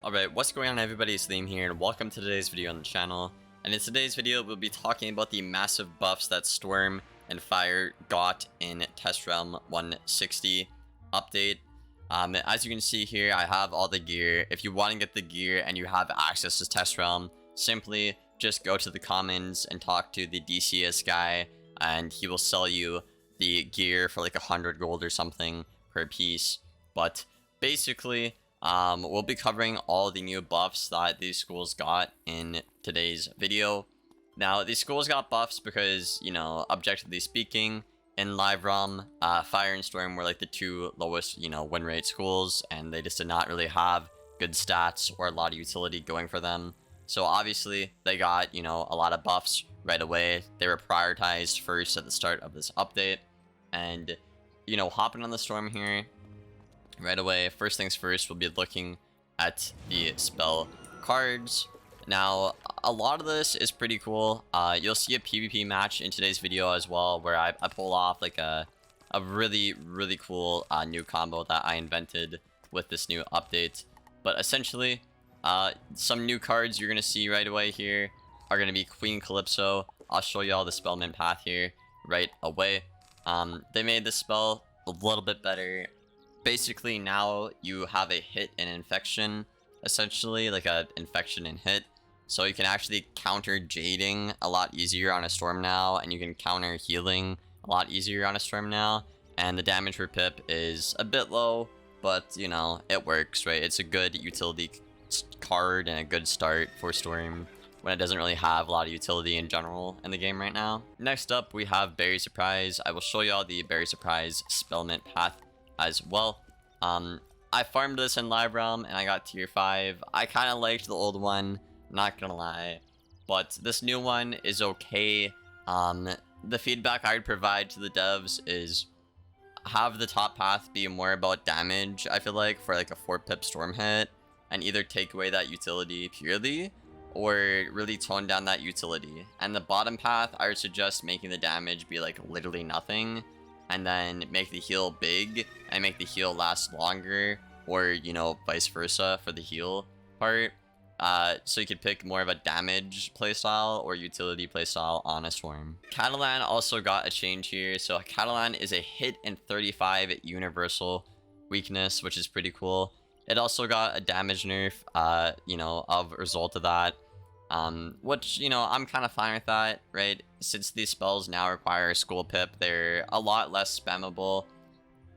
Alright, what's going on everybody, it's Liam here and welcome to today's video on the channel. And in today's video we'll be talking about the massive buffs that Storm and Fire got in Test Realm 160 update. As you can see here, I have all the gear. If you want to get the gear and you have access to Test Realm, simply just go to the commons and talk to the DCS guy and he will sell you the gear for like 100 gold or something per piece. But basically, we'll be covering all the new buffs that these schools got in today's video. Now, these schools got buffs because, you know, objectively speaking, in Live Realm, Fire and Storm were like the two lowest, win rate schools, and they just did not really have good stats or a lot of utility going for them. So obviously, they got, a lot of buffs right away. They were prioritized first at the start of this update. And, hopping on the Storm here, right away, first things first, we'll be looking at the spell cards. Now, a lot of this is pretty cool. You'll see a PvP match in today's video as well, where I pull off like a really cool new combo that I invented with this new update. But essentially, some new cards you're going to see right away here are going to be Queen Calypso. I'll show you all the spell mint path here right away. They made this spell a little bit better. Basically, now you have a hit and infection, essentially, like a infection and hit. So you can actually counter jading a lot easier on a storm now, and you can counter healing a lot easier on a storm now. And the damage per pip is a bit low, but it works, right? It's a good utility card and a good start for storm when it doesn't really have a lot of utility in general in the game right now. Next up, we have Berry Surprise. I will show you all the Berry Surprise spell mint path as well. I farmed this in Live Realm and I got tier 5. I kind of liked the old one, not gonna lie, but this new one is okay. The feedback I would provide to the devs is have the top path be more about damage, I feel like, for like a 4 pip storm hit, and either take away that utility purely or really tone down that utility. And the bottom path, I would suggest making the damage be like literally nothing, and then make the heal big and make the heal last longer, or vice versa for the heal part. So you could pick more of a damage playstyle or utility playstyle on a storm. Catalan also got a change here. So Catalan is a hit and 35 universal weakness, which is pretty cool. It also got a damage nerf, of result of that. Which, I'm kind of fine with that, right? Since these spells now require a school pip, they're a lot less spammable.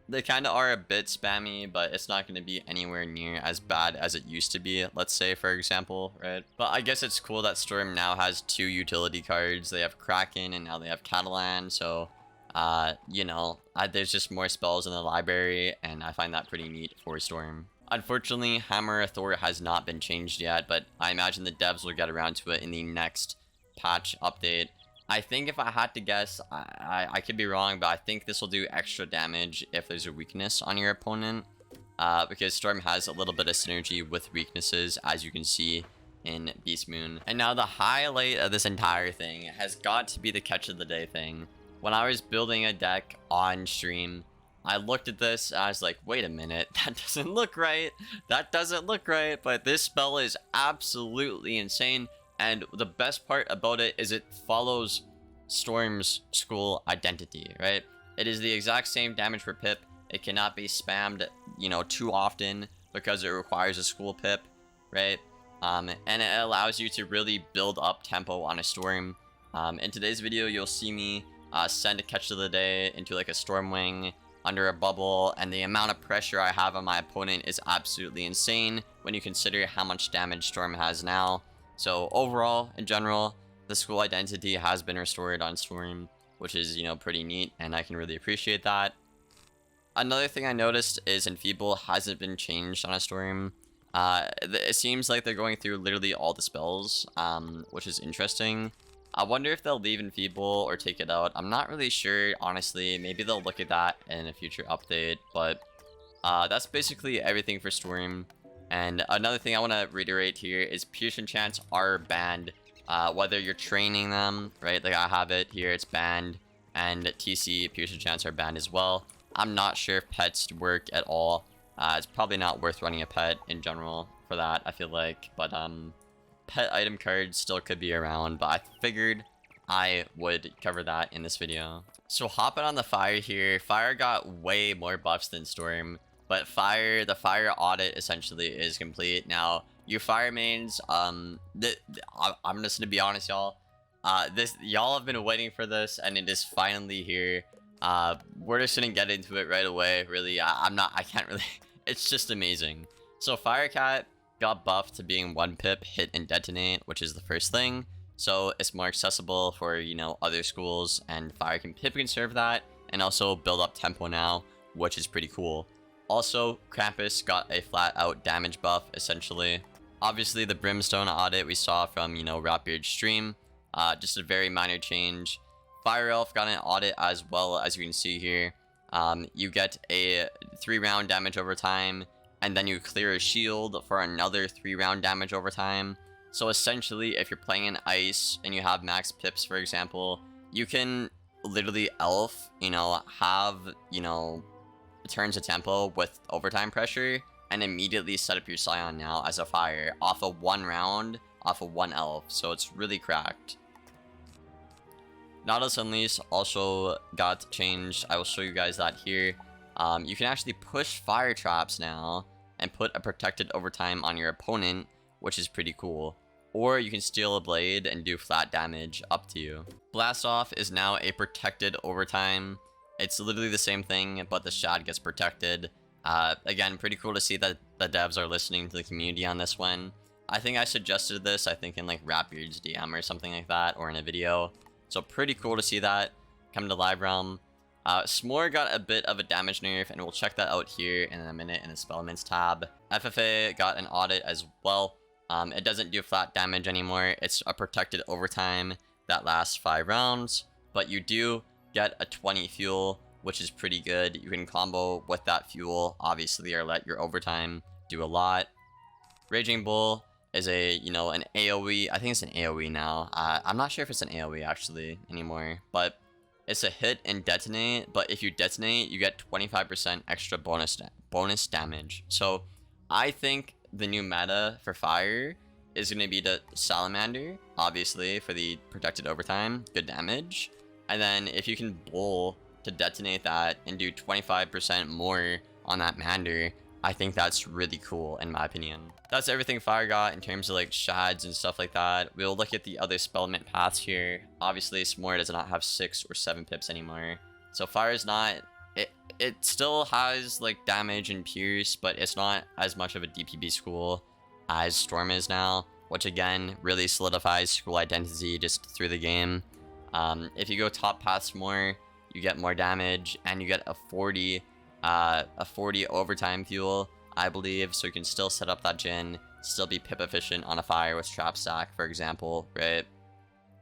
They kind of are a bit spammy, but it's not going to be anywhere near as bad as it used to be, let's say, for example, right? But I guess it's cool that Storm now has 2 utility cards. They have Kraken and now they have Catalan, so, there's just more spells in the library, and I find that pretty neat for Storm. Unfortunately, Hammer of Thor has not been changed yet, but I imagine the devs will get around to it in the next patch update. I think if I had to guess, I could be wrong, but I think this will do extra damage if there's a weakness on your opponent, because Storm has a little bit of synergy with weaknesses, as you can see in Beast Moon. And now the highlight of this entire thing has got to be the catch of the day thing. When I was building a deck on stream, I looked at this and I was like, wait a minute, that doesn't look right. That doesn't look right, but this spell is absolutely insane. And the best part about it is it follows Storm's school identity, right? It is the exact same damage per pip. It cannot be spammed, too often because it requires a school pip, right? And it allows you to really build up tempo on a Storm. In today's video, you'll see me send a catch of the day into like a Stormwing under a bubble, and the amount of pressure I have on my opponent is absolutely insane when you consider how much damage Storm has now. So overall, in general, the school identity has been restored on Storm, which is, pretty neat, and I can really appreciate that. Another thing I noticed is Enfeeble hasn't been changed on a Storm. It seems like they're going through literally all the spells, which is interesting. I wonder if they'll leave Enfeeble or take it out. I'm not really sure, honestly. Maybe they'll look at that in a future update, but that's basically everything for Storm. And another thing I want to reiterate here is Pierce enchants are banned, whether you're training them, right? Like I have it here, it's banned, and TC Pierce enchants are banned as well. I'm not sure if pets work at all. It's probably not worth running a pet in general for that, I feel like. But pet item cards still could be around, but I figured I would cover that in this video. So hopping on the fire here, fire got way more buffs than storm, but the fire audit essentially is complete. Now, you fire mains, I'm just gonna be honest, y'all. Y'all have been waiting for this, and it is finally here. We're just gonna get into it right away. Really, I can't really. It's just amazing. So Firecat got buffed to being 1 pip, hit and detonate, which is the first thing. So it's more accessible for, you know, other schools, and Fire can pip conserve that, and also build up tempo now, which is pretty cool. Also, Krampus got a flat out damage buff, essentially. Obviously, the Brimstone audit we saw from, you know, Ratbeard's stream, just a very minor change. Fire Elf got an audit as well, as you can see here. You get a 3-round damage over time, and then you clear a shield for another 3-round damage over time. So essentially, if you're playing in ice and you have max pips, for example, you can literally elf, you know, have, you know, turns of tempo with overtime pressure, and immediately set up your Scion now as a fire off of 1 round, off of 1 elf. So it's really cracked. Nautilus Unleash also got changed. I will show you guys that here. You can actually push fire traps now and put a protected overtime on your opponent, which is pretty cool. Or you can steal a blade and do flat damage, up to you. Blast Off is now a protected overtime. It's literally the same thing, but the shad gets protected. Again, pretty cool to see that the devs are listening to the community on this one. I think I suggested this, I think in like Ratbeard's DM or something like that, or in a video. So pretty cool to see that come to Live Realm. S'more got a bit of a damage nerf, and we'll check that out here in a minute in the Spellments tab. FFA got an audit as well. It doesn't do flat damage anymore. It's a protected overtime that lasts 5 rounds, but you do get a 20 fuel, which is pretty good. You can combo with that fuel, obviously, or let your overtime do a lot. Raging Bull is a, you know, an AoE. I think it's an AoE now. I'm not sure if it's an AoE actually anymore, but it's a hit and detonate. But if you detonate, you get 25% extra bonus damage. So I think the new meta for fire is going to be the Salamander, obviously, for the protected overtime, good damage. And then if you can bull to detonate that and do 25% more on that Mander, I think that's really cool in my opinion. That's everything fire got in terms of like shads and stuff like that. We'll look at the other spellment paths here. Obviously, S'more does not have 6 or 7 pips anymore. So fire is not... It still has like damage and pierce, but it's not as much of a DPB school as Storm is now, which again really solidifies school identity just through the game. If you go top paths more, you get more damage, and you get a 40 overtime fuel, I believe, so you can still set up that Jin, still be pip efficient on a fire with trap stack, for example, right?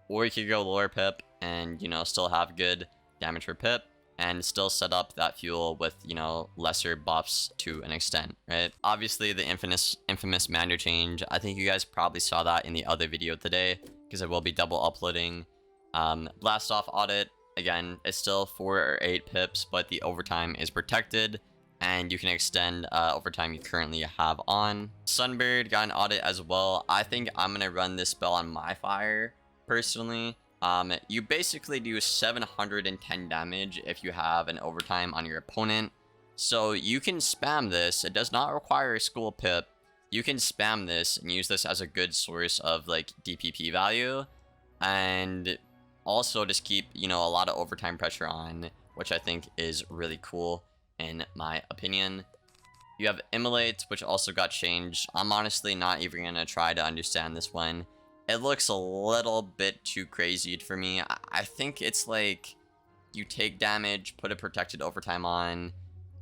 Or you could go lower pip and, you know, still have good damage per pip, and still set up that fuel with, you know, lesser buffs to an extent, right? Obviously, the infamous Mander change, I think you guys probably saw that in the other video today, because I will be double uploading. Blast Off audit, again, it's still 4 or 8 pips, but the overtime is protected, and you can extend overtime you currently have on. Sunbird got an audit as well. I think I'm gonna run this spell on my fire, personally. You basically do 710 damage if you have an overtime on your opponent. So you can spam this. It does not require a school pip. You can spam this and use this as a good source of like DPP value. And also just keep, you know, a lot of overtime pressure on, which I think is really cool in my opinion. You have Immolate, which also got changed. I'm honestly not even gonna try to understand this one. It looks a little bit too crazy for me. I think it's like you take damage, put a protected overtime on,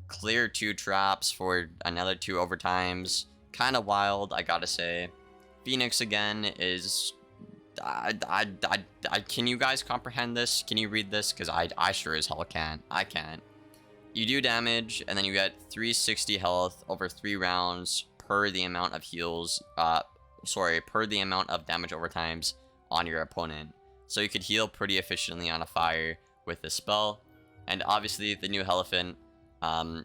clear 2 traps for another 2 overtimes. Kind of wild, I gotta say. Phoenix again is... can you guys comprehend this? Can you read this? Because I sure as hell can't. I can't. You do damage, and then you get 360 health over 3 rounds per the amount of heals... per the amount of damage overtimes on your opponent. So you could heal pretty efficiently on a fire with this spell. And obviously the new Elephant,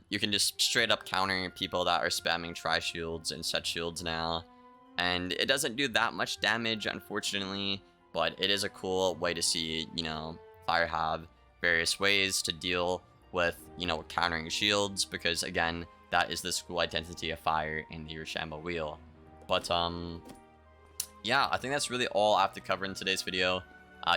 You can just straight up counter people that are spamming tri-shields and set shields now. And it doesn't do that much damage, unfortunately, but it is a cool way to see, you know, Fire have various ways to deal with, you know, countering shields, because again, that is the school identity of Fire in the Rochambeau wheel. But yeah, I think that's really all I have to cover in today's video.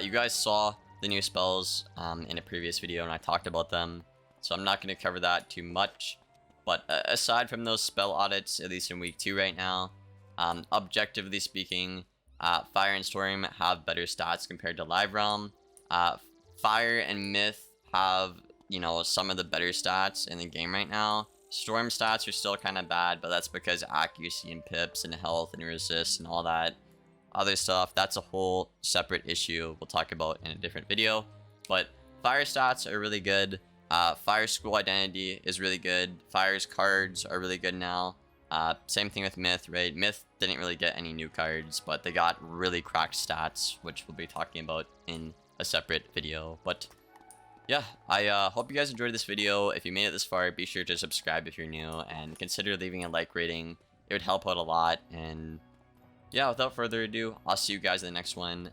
You guys saw the new spells in a previous video and I talked about them, so I'm not going to cover that too much. But aside from those spell audits, at least in week 2 right now, objectively speaking, Fire and Storm have better stats compared to Live Realm. Fire and Myth have, you know, some of the better stats in the game right now. Storm stats are still kind of bad, but that's because accuracy and pips and health and resist and all that other stuff, that's a whole separate issue we'll talk about in a different video. But Fire stats are really good. Fire school identity is really good. Fire's cards are really good now. Same thing with Myth, right? Myth didn't really get any new cards, but they got really cracked stats, which we'll be talking about in a separate video. But yeah, I hope you guys enjoyed this video. If you made it this far, be sure to subscribe if you're new, and consider leaving a like rating. It would help out a lot. And yeah, without further ado, I'll see you guys in the next one.